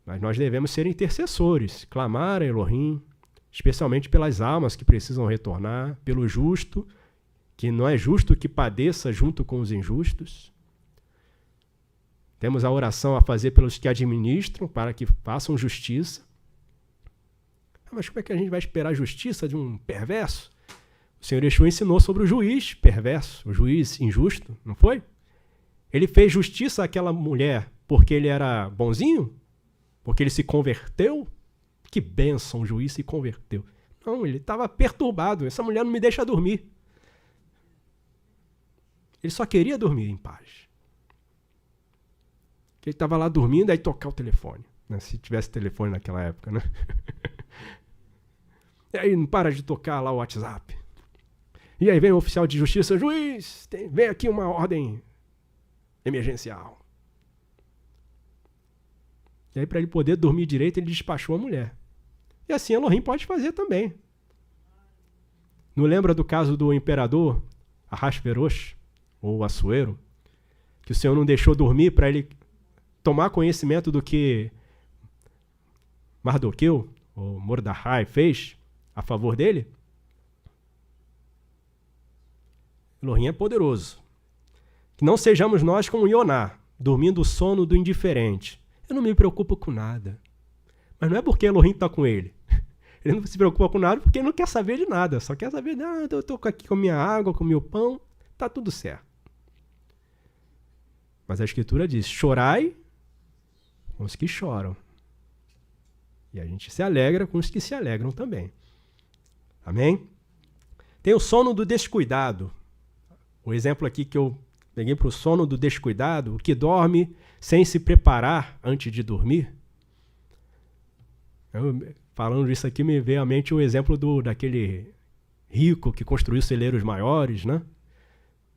Mas nós devemos ser intercessores, clamar a Elohim, especialmente pelas almas que precisam retornar, pelo justo, que não é justo que padeça junto com os injustos. Temos a oração a fazer pelos que administram, para que façam justiça. Mas como é que a gente vai esperar a justiça de um perverso? O Senhor Yeshua ensinou sobre o juiz perverso, o juiz injusto, não foi? Ele fez justiça àquela mulher porque ele era bonzinho? Porque ele se converteu? Que bênção, o juiz se converteu. Não, ele estava perturbado. Essa mulher não me deixa dormir. Ele só queria dormir em paz. Ele estava lá dormindo, aí tocar o telefone. Né? Se tivesse telefone naquela época, né? E aí não para de tocar lá o WhatsApp. E aí vem o oficial de justiça, juiz, vem aqui uma ordem emergencial. E aí para ele poder dormir direito, ele despachou a mulher. E assim Elohim pode fazer também. Não lembra do caso do imperador Ahasverosh, ou Assuero, que o Senhor não deixou dormir para ele tomar conhecimento do que Mardoqueu, ou Mordecai, fez a favor dele? Elohim é poderoso. Que não sejamos nós como Yoná, dormindo o sono do indiferente. Eu não me preocupo com nada. Mas não é porque Elohim está com ele. Ele não se preocupa com nada porque ele não quer saber de nada. Só quer saber, eu estou aqui com a minha água, com o meu pão, está tudo certo. Mas a Escritura diz, chorai com os que choram. E a gente se alegra com os que se alegram também. Amém? Tem o sono do descuidado. O exemplo aqui que eu peguei para o sono do descuidado, o que dorme sem se preparar antes de dormir. Falando disso aqui, me veio à mente o exemplo daquele rico que construiu celeiros maiores, né?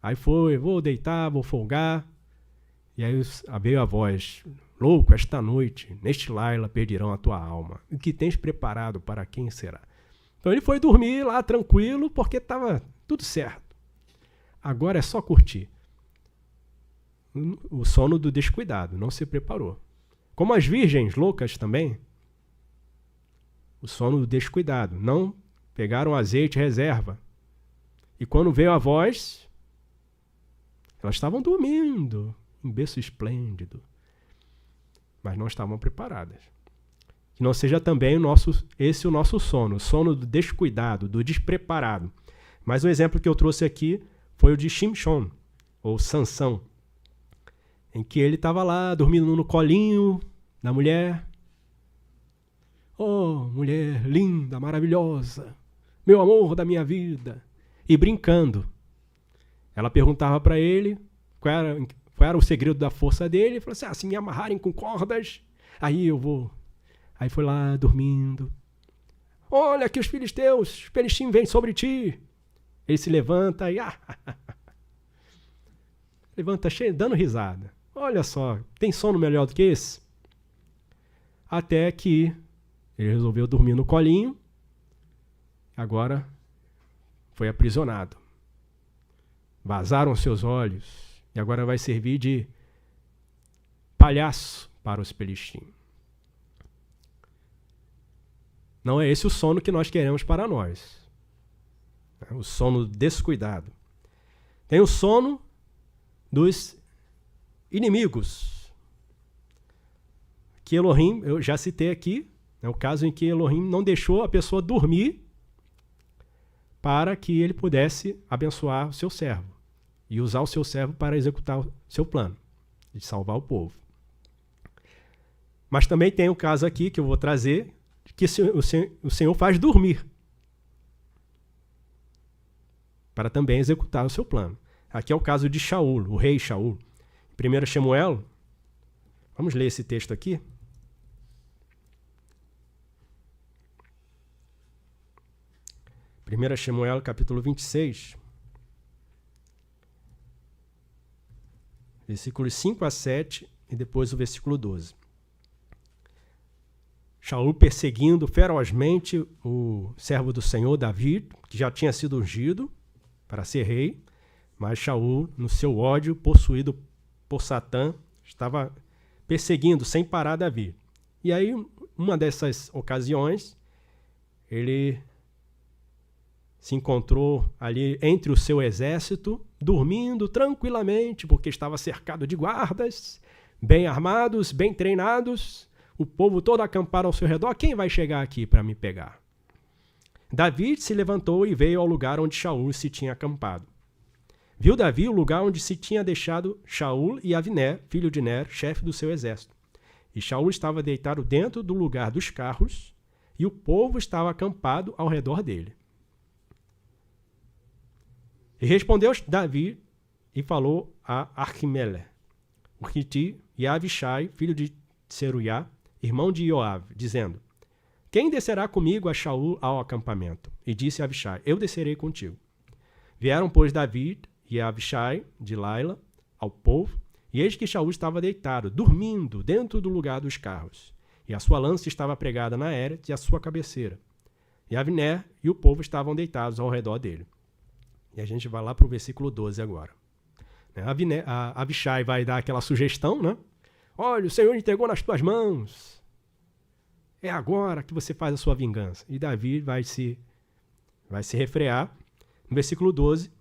Aí foi, vou deitar, vou folgar. E aí veio a voz, louco, esta noite, neste laila perderão a tua alma. O que tens preparado para quem será? Então ele foi dormir lá tranquilo, porque estava tudo certo. Agora é só curtir. O sono do descuidado, não se preparou. Como as virgens loucas também, o sono do descuidado, não pegaram azeite reserva. E quando veio a voz, elas estavam dormindo, um berço esplêndido, mas não estavam preparadas. Que não seja também esse o nosso sono, o sono do descuidado, do despreparado. Mas o exemplo que eu trouxe aqui foi o de Shimshon, ou Sansão, em que ele estava lá dormindo no colinho da mulher. Oh, mulher linda, maravilhosa, meu amor da minha vida. E brincando. Ela perguntava para ele qual era o segredo da força dele. Ele falou assim, se me amarrarem com cordas, aí eu vou. Aí foi lá dormindo. Olha que os filisteus vêm sobre ti. Ele se levanta e... levanta dando risada. Olha só, tem sono melhor do que esse? Até que ele resolveu dormir no colinho. Agora foi aprisionado. Vazaram seus olhos. E agora vai servir de palhaço para os filisteus. Não é esse o sono que nós queremos para nós. O sono descuidado. Tem o sono dos inimigos. Que Elohim, eu já citei aqui, é o caso em que Elohim não deixou a pessoa dormir para que ele pudesse abençoar o seu servo e usar o seu servo para executar o seu plano de salvar o povo. Mas também tem o caso aqui que eu vou trazer, que o Senhor faz dormir para também executar o seu plano. Aqui é o caso de Shaul, o rei Shaul. 1 Shemuel, vamos ler esse texto aqui. Primeira Shemuel, capítulo 26, versículos 5 a 7 e depois o versículo 12. Shaul perseguindo ferozmente o servo do Senhor, Davi, que já tinha sido ungido para ser rei, mas Shaul, no seu ódio, possuído por Satã, estava perseguindo sem parar Davi. E aí, uma dessas ocasiões, ele se encontrou ali entre o seu exército, dormindo tranquilamente, porque estava cercado de guardas, bem armados, bem treinados, o povo todo acampado ao seu redor. Quem vai chegar aqui para me pegar? Davi se levantou e veio ao lugar onde Shaul se tinha acampado. Viu Davi o lugar onde se tinha deixado Shaul e Avner, filho de Ner, chefe do seu exército. E Shaul estava deitado dentro do lugar dos carros, e o povo estava acampado ao redor dele. E respondeu Davi e falou a Arquimele, o Hiti, e a Avishai, filho de Seruiá, irmão de Joabe, dizendo: quem descerá comigo a Shaul ao acampamento? E disse a Avishai: eu descerei contigo. Vieram, pois, Davi e a Avishai de Laila ao povo, e eis que Shaul estava deitado, dormindo dentro do lugar dos carros, e a sua lança estava pregada na hérete e a sua cabeceira. E Avner e o povo estavam deitados ao redor dele. E a gente vai lá para o versículo 12 agora. A Avishai vai dar aquela sugestão, né? Olha, o Senhor entregou nas tuas mãos. É agora que você faz a sua vingança. E Davi vai se refrear. No versículo 12,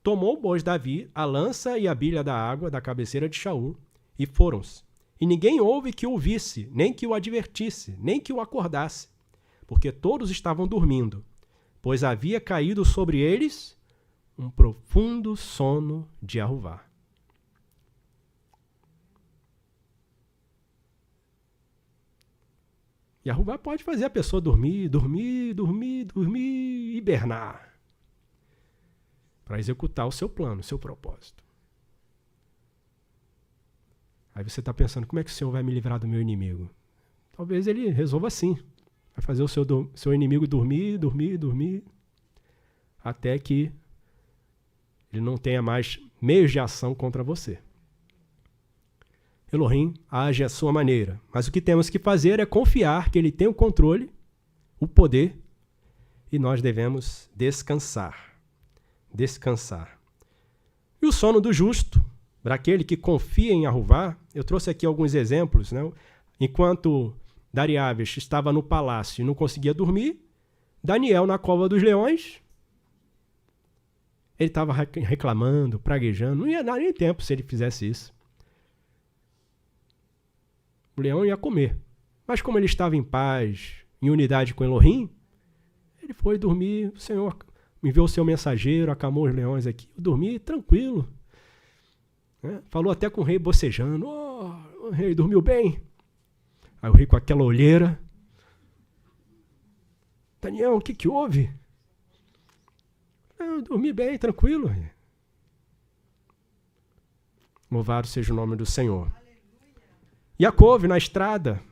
tomou, pois, Davi a lança e a bilha da água da cabeceira de Shaul, e foram-se. e ninguém houve que o ouvisse, nem que o advertisse, nem que o acordasse, porque todos estavam dormindo, pois havia caído sobre eles um profundo sono de arruvar. E arruvar pode fazer a pessoa dormir, hibernar, para executar o seu plano, o seu propósito. Aí você está pensando, como é que o Senhor vai me livrar do meu inimigo? Talvez ele resolva assim. Vai fazer o seu inimigo dormir, até que ele não tenha mais meios de ação contra você. Elohim age à sua maneira, mas o que temos que fazer é confiar que ele tem o controle, o poder, e nós devemos descansar. Descansar. E o sono do justo, para aquele que confia em arruvar, eu trouxe aqui alguns exemplos, né? Enquanto Dariaves estava no palácio e não conseguia dormir, Daniel na cova dos leões, ele estava reclamando, praguejando, não ia dar nem tempo se ele fizesse isso. O leão ia comer. Mas como ele estava em paz, em unidade com Elohim, ele foi dormir. O Senhor me enviou o seu mensageiro, acalmou os leões aqui. Eu dormi tranquilo. Falou até com o rei bocejando. O rei dormiu bem? Aí o rei com aquela olheira. Daniel, o que houve? Eu dormi bem, tranquilo. Louvado seja o nome do Senhor. Jacove na estrada,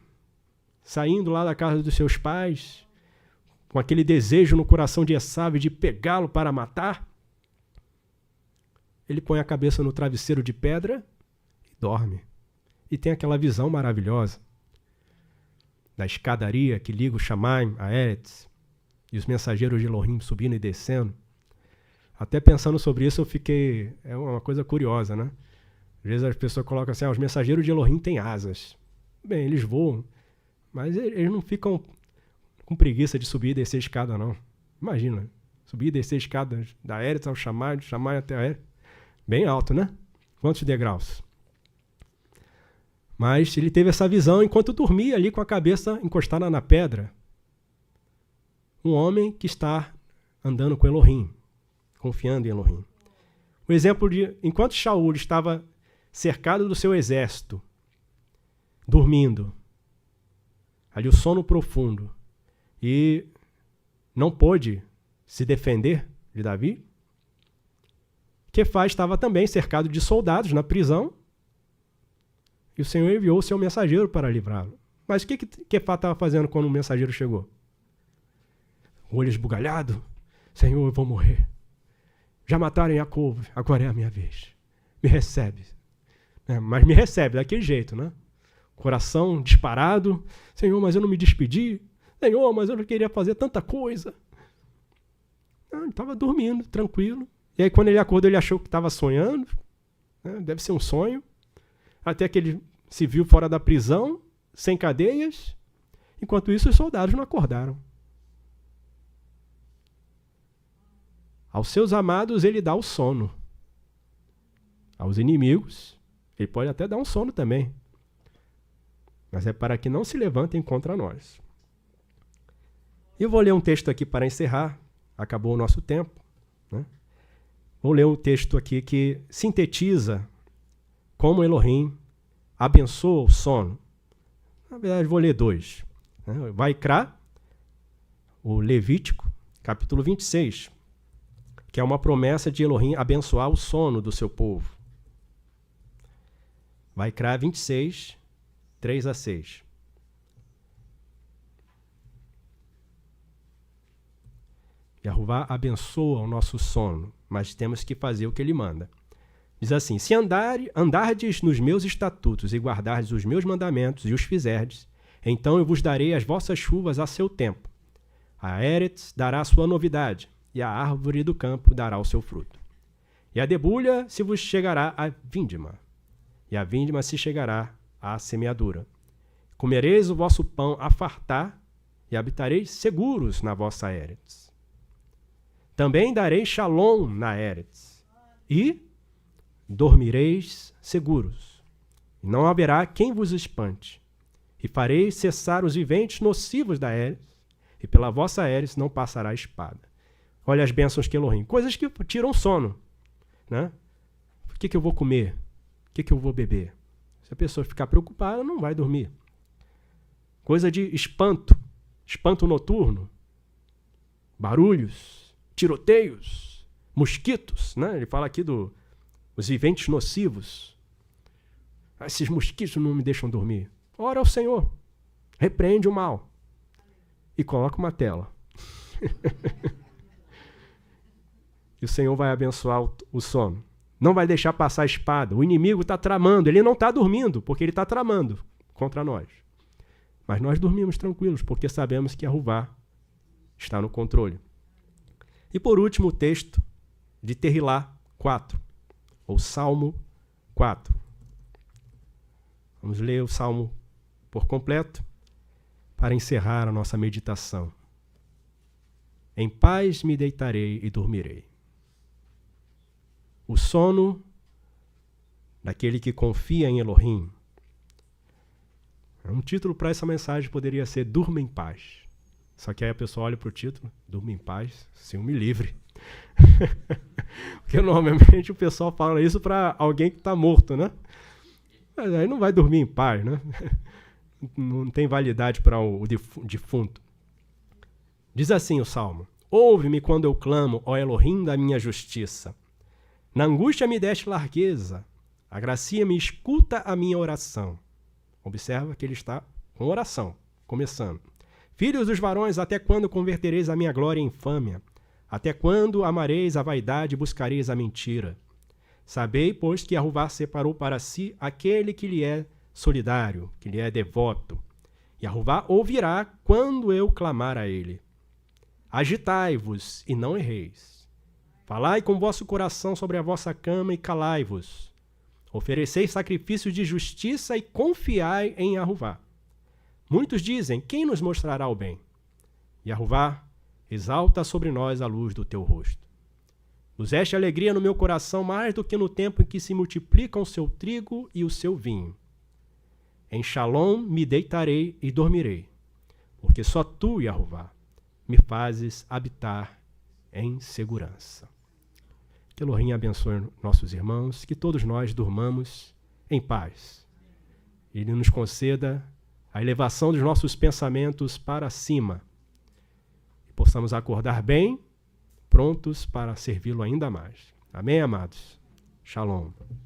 saindo lá da casa dos seus pais, com aquele desejo no coração de Esaú de pegá-lo para matar, ele põe a cabeça no travesseiro de pedra e dorme. E tem aquela visão maravilhosa da escadaria que liga o Shamaim a Eretz e os mensageiros de Elohim subindo e descendo. Até pensando sobre isso eu fiquei... É uma coisa curiosa, né? Às vezes as pessoas colocam assim, os mensageiros de Elohim têm asas. Bem, eles voam, mas eles não ficam com preguiça de subir e descer a escada, não. Imagina, subir e descer a escada da Eretz ao Shamaim, do Shamaim até a Eretz. Bem alto, né? Quantos degraus? Mas ele teve essa visão enquanto dormia ali com a cabeça encostada na pedra. Um homem que está andando com Elohim, confiando em Elohim. O exemplo de, enquanto Shaul estava cercado do seu exército, dormindo, ali o sono profundo, e não pôde se defender de Davi, Quefá estava também cercado de soldados na prisão, e o Senhor enviou o seu mensageiro para livrá-lo. Mas o que Quefá estava fazendo quando o mensageiro chegou? O olho esbugalhado, Senhor, eu vou morrer. Já mataram Jacove, agora é a minha vez. Me recebe. Mas me recebe daquele jeito, né? Coração disparado. Senhor, mas eu não me despedi. Senhor, mas eu não queria fazer tanta coisa. Ele estava dormindo, tranquilo. E aí quando ele acordou, ele achou que estava sonhando. Deve ser um sonho. Até que ele se viu fora da prisão, sem cadeias. Enquanto isso, os soldados não acordaram. Aos seus amados, ele dá o sono. Aos inimigos, ele pode até dar um sono também. Mas é para que não se levantem contra nós. Eu vou ler um texto aqui para encerrar. Acabou o nosso tempo, né? Vou ler um texto aqui que sintetiza como Elohim abençoa o sono. Na verdade, vou ler dois. Vaikra, o Levítico, capítulo 26, que é uma promessa de Elohim abençoar o sono do seu povo. Vaikra 26, 3-6. Yahová abençoa o nosso sono, mas temos que fazer o que ele manda. Diz assim, se andardes nos meus estatutos e guardardes os meus mandamentos e os fizerdes, então eu vos darei as vossas chuvas a seu tempo. A Eretz dará sua novidade, e a árvore do campo dará o seu fruto. E a debulha se vos chegará a vindima, e a vindima se chegará à semeadura. Comereis o vosso pão a fartar, e habitareis seguros na vossa Eretz. Também darei shalom na Eretz, e dormireis seguros. e não haverá quem vos espante. E farei cessar os viventes nocivos da Eris, e pela vossa Eris não passará a espada. Olha as bênçãos que Elohim. Coisas que tiram sono. Né? O que eu vou comer? O que eu vou beber? Se a pessoa ficar preocupada, não vai dormir. Coisa de espanto. Espanto noturno. Barulhos. Tiroteios. Mosquitos. Né? Ele fala aqui dos viventes nocivos. Esses mosquitos não me deixam dormir. Ora ao Senhor. Repreende o mal. E coloca uma tela. E o Senhor vai abençoar o sono. Não vai deixar passar a espada. O inimigo está tramando. Ele não está dormindo, porque ele está tramando contra nós. Mas nós dormimos tranquilos, porque sabemos que Yahuvá está no controle. E por último, o texto de Terrilá 4, ou Salmo 4. Vamos ler o Salmo por completo para encerrar a nossa meditação. Em paz me deitarei e dormirei. O sono daquele que confia em Elohim. Um título para essa mensagem poderia ser Durma em Paz. Só que aí a pessoa olha para o título, Durma em Paz, Senhor me livre. Porque normalmente o pessoal fala isso para alguém que está morto, né? Mas aí não vai dormir em paz, né? Não tem validade para o defunto. Diz assim o Salmo: ouve-me quando eu clamo, ó Elohim da minha justiça. Na angústia me deste largueza, agracia-me, escuta a minha oração. Observa que ele está com oração, começando. Filhos dos varões, até quando convertereis a minha glória em infâmia? Até quando amareis a vaidade e buscareis a mentira? Sabei, pois, que Yahuvá separou para si aquele que lhe é solidário, que lhe é devoto. Yahuvá ouvirá quando eu clamar a ele. Agitai-vos e não erreis. Falai com vosso coração sobre a vossa cama e calai-vos. Ofereceis sacrifícios de justiça e confiai em Yahuvá. Muitos dizem, quem nos mostrará o bem? Yahuvá, exalta sobre nós a luz do teu rosto. Puseste alegria no meu coração mais do que no tempo em que se multiplicam o seu trigo e o seu vinho. Em Shalom me deitarei e dormirei, porque só tu, Yahuvá, me fazes habitar em segurança. Que Elohim abençoe nossos irmãos, que todos nós durmamos em paz. Ele nos conceda a elevação dos nossos pensamentos para cima e possamos acordar bem, prontos para servi-lo ainda mais. Amém, amados? Shalom.